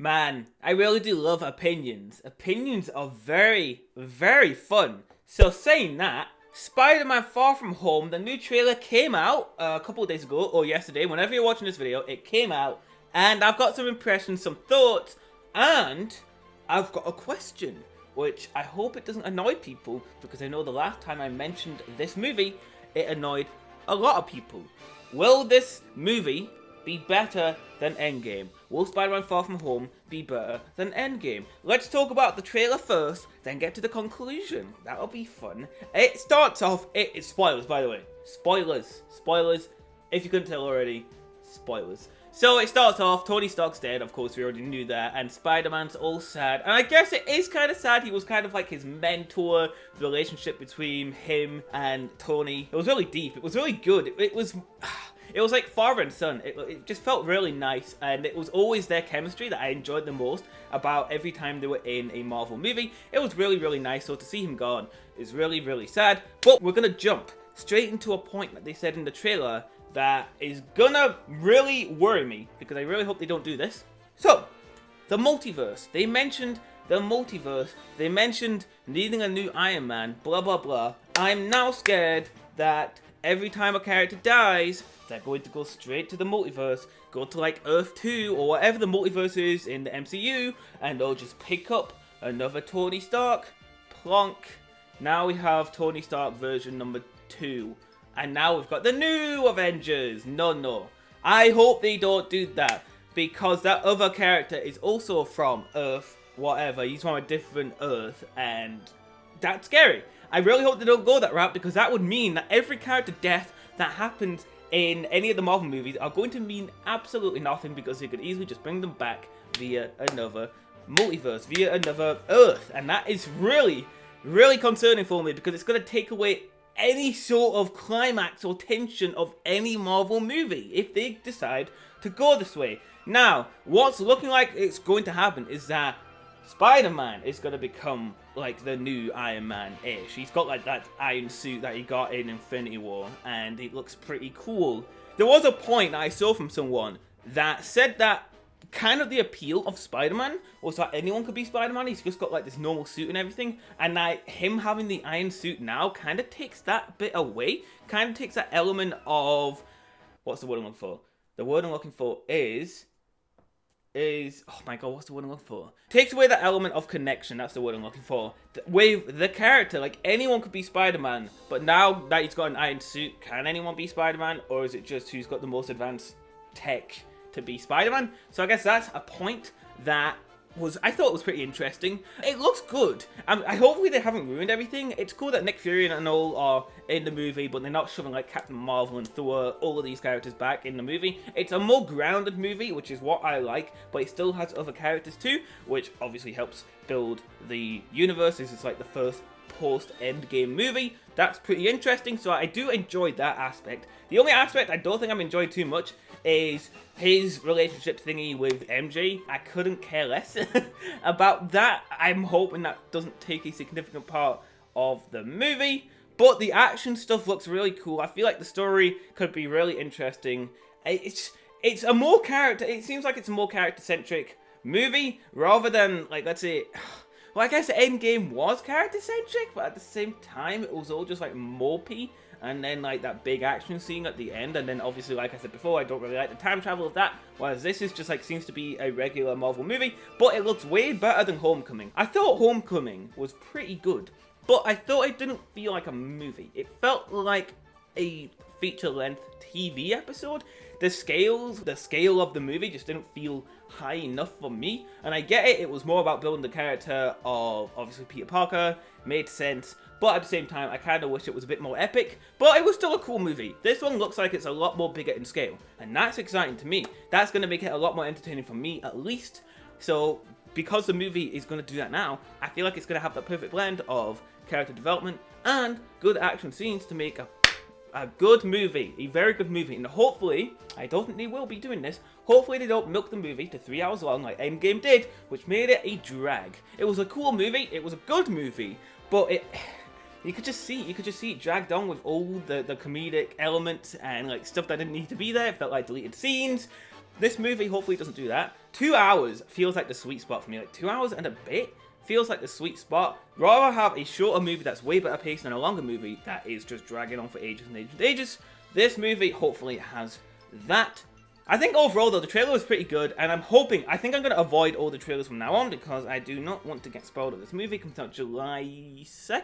Man, I really do love opinions. Opinions are very, very fun. So saying that, Spider-Man Far From Home, the new trailer came out a couple of days ago, or yesterday, whenever you're watching this video, it came out. And I've got some impressions, some thoughts, and I've got a question, which I hope it doesn't annoy people, because I know the last time I mentioned this movie, it annoyed a lot of people. Will this movie be better than Endgame? Will Spider-Man Far From Home be better than Endgame? Let's talk about the trailer first, then get to the conclusion. That'll be fun. It starts off, it's spoilers by the way. Spoilers. Spoilers. If you couldn't tell already, spoilers. So it starts off, Tony Stark's dead, of course we already knew that, and Spider-Man's all sad. And I guess it is kind of sad, he was kind of like his mentor, the relationship between him and Tony. It was really deep, it was really good, it was like father and son. It just felt really nice, and it was always their chemistry that I enjoyed the most about every time they were in a Marvel movie. It was really, really nice, so to see him gone is really, really sad. But we're gonna jump straight into a point that they said in the trailer that is gonna really worry me, because I really hope they don't do this. So, the multiverse. They mentioned the multiverse. They mentioned needing a new Iron Man, blah blah blah. I'm now scared that every time a character dies, they're going to go straight to the multiverse, go to like Earth 2 or whatever the multiverse is in the MCU, and they'll just pick up another Tony Stark, plonk. Now we have Tony Stark version number 2. And now we've got the new Avengers. No. I hope they don't do that, because that other character is also from Earth, whatever. He's from a different Earth, and that's scary. I really hope they don't go that route, because that would mean that every character death that happens in any of the Marvel movies are going to mean absolutely nothing, because they could easily just bring them back via another multiverse, via another Earth. And that is really, really concerning for me, because it's going to take away any sort of climax or tension of any Marvel movie if they decide to go this way. Now, what's looking like it's going to happen is that Spider-Man is going to become like the new Iron Man-ish. He's got like that iron suit that he got in Infinity War, and it looks pretty cool. There was a point that I saw from someone that said that kind of the appeal of Spider-Man was that anyone could be Spider-Man. He's just got like this normal suit and everything, and like him having the iron suit now kind of takes that bit away, kind of takes that element of, what's the word I'm looking for? The word I'm looking for is oh my god, what's the word I'm looking for? Takes away that element of connection, that's the word I'm looking for, with the character. Like anyone could be Spider-Man, but now that he's got an iron suit, can anyone be Spider-Man, or is it just who's got the most advanced tech to be Spider-Man? So I guess that's a point that I thought was pretty interesting. It looks good. Hopefully they haven't ruined everything. It's cool that Nick Fury and all are in the movie, but they're not shoving like Captain Marvel and Thor, all of these characters back in the movie. It's a more grounded movie, which is what I like, but it still has other characters too, which obviously helps build the universe. This is like the first post-Endgame movie. That's pretty interesting, so I do enjoy that aspect. The only aspect I don't think I'm enjoying too much is his relationship thingy with MJ. I couldn't care less about that. I'm hoping that doesn't take a significant part of the movie, but the action stuff looks really cool. I feel like the story could be really interesting. It's a more character, it seems like it's a more character-centric movie, rather than, like, let's say, well, I guess Endgame was character-centric, but at the same time, it was all just, like, mopey, and then, like, that big action scene at the end, and then, obviously, like I said before, I don't really like the time travel of that, whereas this is just, like, seems to be a regular Marvel movie, but it looks way better than Homecoming. I thought Homecoming was pretty good, but I thought it didn't feel like a movie. It felt like a feature-length TV episode. The scale of the movie just didn't feel high enough for me, and I get it, it was more about building the character of, obviously, Peter Parker, made sense, but at the same time, I kind of wish it was a bit more epic, but it was still a cool movie. This one looks like it's a lot more bigger in scale, and that's exciting to me. That's going to make it a lot more entertaining for me, at least. So, because the movie is going to do that now, I feel like it's going to have that perfect blend of character development and good action scenes to make a good movie, a very good movie. And hopefully, I don't think they will be doing this, hopefully they don't milk the movie to 3 hours long like Endgame did, which made it a drag. It was a cool movie, it was a good movie, but you could just see it dragged on with all the comedic elements and like stuff that didn't need to be there. It felt like deleted scenes. This movie hopefully doesn't do that. 2 hours feels like the sweet spot for me. Like 2 hours and a bit feels like the sweet spot. Rather have a shorter movie that's way better paced than a longer movie that is just dragging on for ages and ages and ages. This movie hopefully has that. I think overall though, the trailer was pretty good, and I think I'm going to avoid all the trailers from now on because I do not want to get spoiled of this movie. It comes out July 2nd?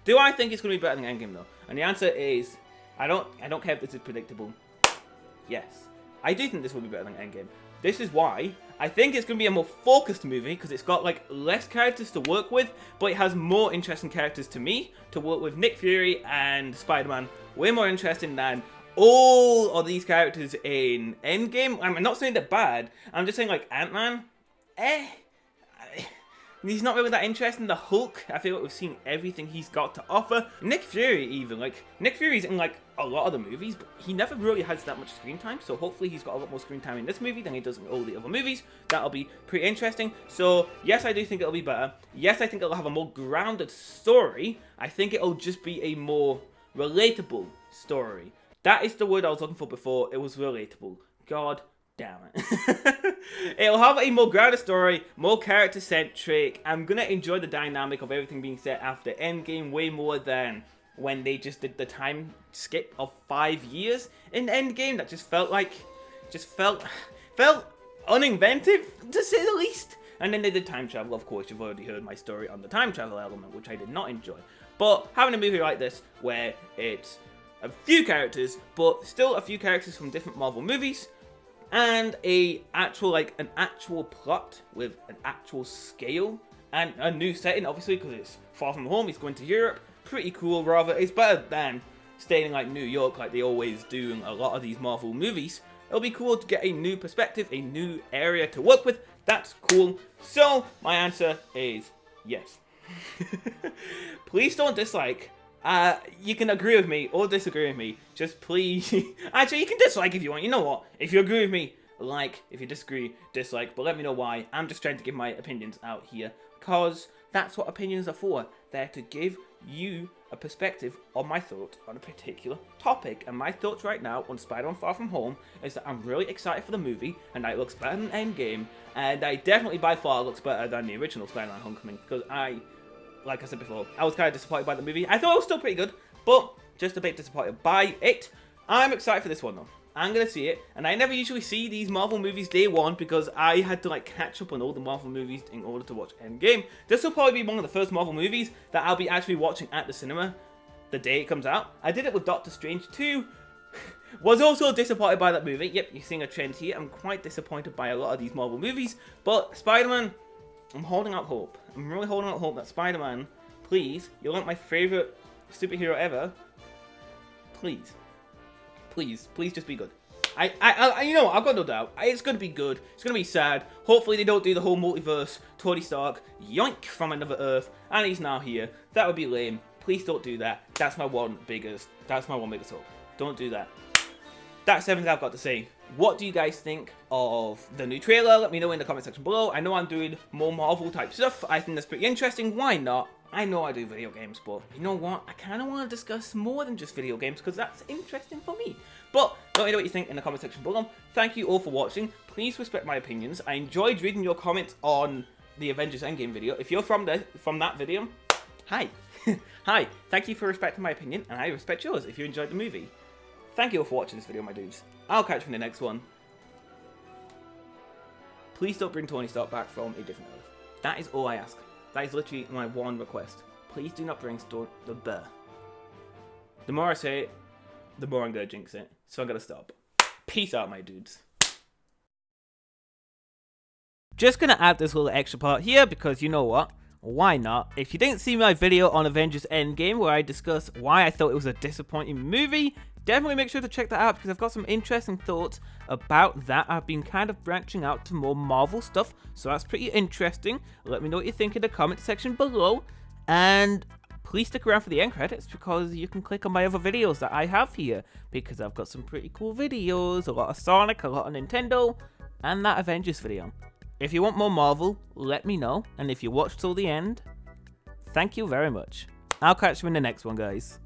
Do I think it's going to be better than Endgame though? And the answer is, I don't care if this is predictable. Yes. I do think this will be better than Endgame. This is why I think it's going to be a more focused movie, because it's got like less characters to work with, but it has more interesting characters to me to work with. Nick Fury and Spider-Man, way more interesting than all of these characters in Endgame. I'm not saying they're bad, I'm just saying like Ant-Man, he's not really that interesting. The Hulk, I feel like we've seen everything he's got to offer. Nick Fury even, like, Nick Fury's in like a lot of the movies, but he never really has that much screen time, so hopefully he's got a lot more screen time in this movie than he does in all the other movies. That'll be pretty interesting. So yes, I do think it'll be better. Yes, I think it'll have a more grounded story. I think it'll just be a more relatable story. That is the word I was looking for before. It was relatable. God damn it. It'll have a more grounded story, more character-centric. I'm gonna enjoy the dynamic of everything being set after Endgame way more than when they just did the time skip of 5 years in Endgame. That just felt uninventive, to say the least. And then they did time travel. Of course, you've already heard my story on the time travel element, which I did not enjoy. But having a movie like this, where it's a few characters, but still a few characters from different Marvel movies, and an actual plot with an actual scale and a new setting, obviously, because it's far from home. He's going to Europe. Pretty cool, rather. It's better than staying in like New York like they always do in a lot of these Marvel movies. It'll be cool to get a new perspective, a new area to work with. That's cool. So my answer is yes. Please don't dislike. You can agree with me or disagree with me. Just please. Actually, you can dislike if you want. You know what? If you agree with me, like. If you disagree, dislike. But let me know why. I'm just trying to give my opinions out here, because that's what opinions are for. They're to give you a perspective on my thoughts on a particular topic. And my thoughts right now on Spider-Man Far From Home is that I'm really excited for the movie, and that it looks better than Endgame, and I definitely by far looks better than the original Spider-Man Homecoming, because like I said before, I was kind of disappointed by the movie. I thought it was still pretty good, but just a bit disappointed by it. I'm excited for this one though. I'm gonna see it, and I never usually see these Marvel movies day one because I had to like catch up on all the Marvel movies in order to watch Endgame. This will probably be one of the first Marvel movies that I'll be actually watching at the cinema the day it comes out. I did it with Doctor Strange 2. Was also disappointed by that movie. Yep, you're seeing a trend here. I'm quite disappointed by a lot of these Marvel movies, but Spider-Man, I'm holding out hope. I'm really holding out hope that Spider-Man, please, you're like my favorite superhero ever. Please just be good. You know what, I've got no doubt. It's gonna be good. It's gonna be sad. Hopefully they don't do the whole multiverse. Tony Stark, yoink, from another Earth, and he's now here. That would be lame. Please don't do that. That's my one biggest hope. Don't do that. That's everything I've got to say. What do you guys think of the new trailer? Let me know in the comment section below. I know I'm doing more Marvel type stuff. I think that's pretty interesting. Why not? I know I do video games, but you know what? I kind of want to discuss more than just video games because that's interesting for me. But let me know what you think in the comment section below. Thank you all for watching. Please respect my opinions. I enjoyed reading your comments on the Avengers Endgame video. If you're from that video, hi. Hi. Thank you for respecting my opinion, and I respect yours if you enjoyed the movie. Thank you all for watching this video, my dudes. I'll catch you in the next one. Please don't bring Tony Stark back from a different Earth. That is all I ask. That is literally my one request. Please do not bring the more I say it, the more I'm gonna jinx it. So I'm gonna stop. Peace out, my dudes. Just gonna add this little extra part here because you know what? Why not? If you didn't see my video on Avengers Endgame where I discuss why I thought it was a disappointing movie, definitely make sure to check that out because I've got some interesting thoughts about that. I've been kind of branching out to more Marvel stuff, so that's pretty interesting. Let me know what you think in the comment section below, and please stick around for the end credits because you can click on my other videos that I have here because I've got some pretty cool videos, a lot of Sonic, a lot of Nintendo, and that Avengers video. If you want more Marvel, let me know, and if you watched till the end, thank you very much. I'll catch you in the next one, guys.